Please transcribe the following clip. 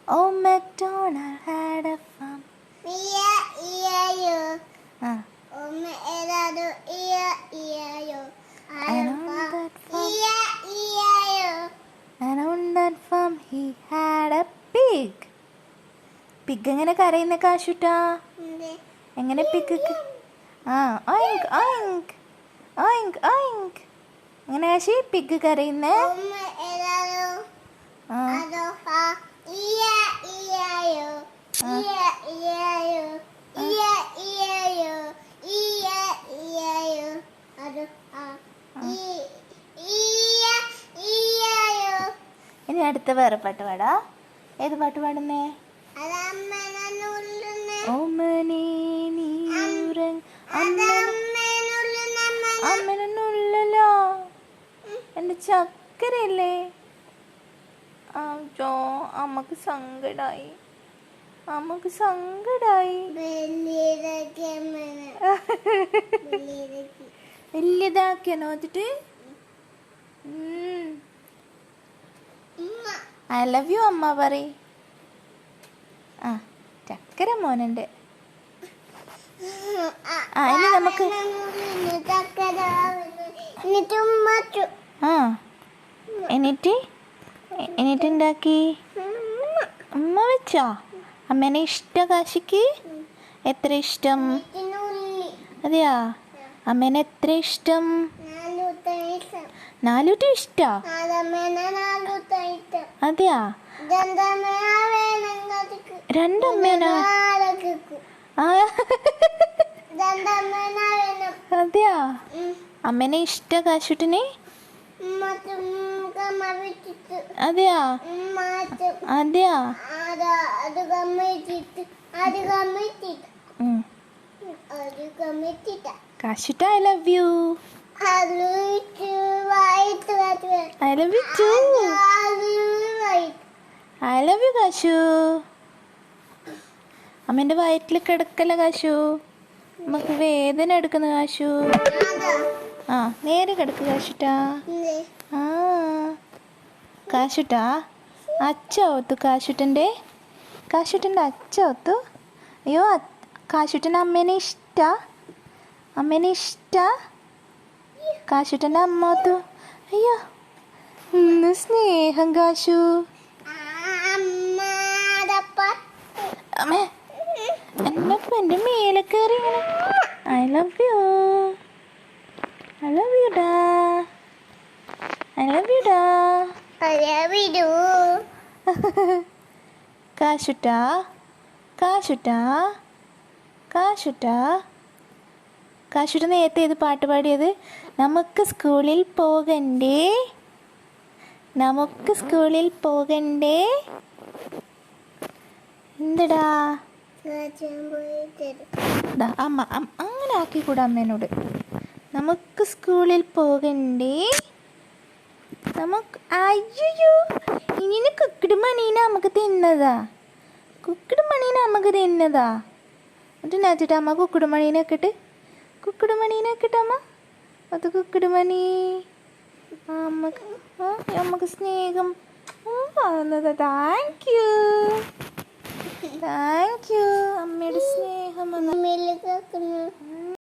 Oh, MacDonald had a farm. And on that farm he had a pig. Pig എങ്ങനെ കരയുന്ന കാശുട്ടാ? എങ്ങനെ pig? ഓയിങ്ക് ഓയിങ്ക് ഓയിങ്ക് ഓയിങ്ക്. എങ്ങനെ Kashi pig കരയുന്നേ? ഇനി അടുത്ത വേറെ പാട്ട് പാടാ. ഏത് പാട്ട് പാടുന്നേ? അമ്മനുള്ളല്ലോ എന്റെ ചക്കരയല്ലേ? ജോ അമ്മക്ക് സങ്കടായി. വലിയതാക്കിയാണോ എന്നിട്ട്? ഐ ലവ് യു അമ്മ പറയ്. ചക്കര മോനുണ്ട്. ഇനി നമുക്ക് എന്നിട്ട് ഉണ്ടാക്കി ഉമ്മ വെച്ചോ? അമ്മേനെ ഇഷ്ട കാശിക്ക്? എത്ര ഇഷ്ടം? അതെയാ, അമ്മേനെ എത്ര ഇഷ്ടം? 4 ഇഷ്ടാ? അതെയാ, 2 അമ്മേനാ? അതെയാ, അമ്മേനെ ഇഷ്ട കാശുട്ടിനെ? അതെയാ അതെയാ. Kashutta I love you. I love you too. I love you കാശു. അമ്മേൻ്റെ വയറ്റിൽ കിടക്കല്ല കാശു, നമുക്ക് വേദന എടുക്കുന്ന കാശു. നേരെ കിടക്ക് കാശുട്ടാ. കാശുട്ടാ അച്ഛ ഒത്തു. കാശുട്ടൻ്റെ അച്ഛ ഒത്തു. അയ്യോ, കാശുട്ടൻ്റെ അമ്മേനെ ഇഷ്ട. കാശുട്ടൻ്റെ അമ്മ ഒത്തു. അയ്യോ, ഇന്ന് സ്നേഹം കാശു. അമ്മേ എൻ്റെ മേലെ കയറി ഇങ്ങനെ. ഐ ലവ് യു ഡാ. കാശുട്ടാ നേരത്തെ ഏത് പാട്ട് പാടിയത്? നമുക്ക് സ്കൂളിൽ പോകണ്ടേ? എന്തടാ അമ്മ അങ്ങനെ ആക്കിക്കൂടാ അമ്മേനോട്. നമുക്ക് സ്കൂളിൽ പോകണ്ടേ? അയ്യോ, ഇങ്ങനെ കുക്കിട് മണീനെ നമുക്ക് തിന്നതാ. എന്നിട്ട് നാച്ചിട്ട് അമ്മ കുക്കിട് മണീനെ ഇട്ടിട്ട് അമ്മ അത് കുക്കിട് മണി അമ്മക്ക് സ്നേഹം പറയുന്നത്. താങ്ക് യു അമ്മയുടെ സ്നേഹം.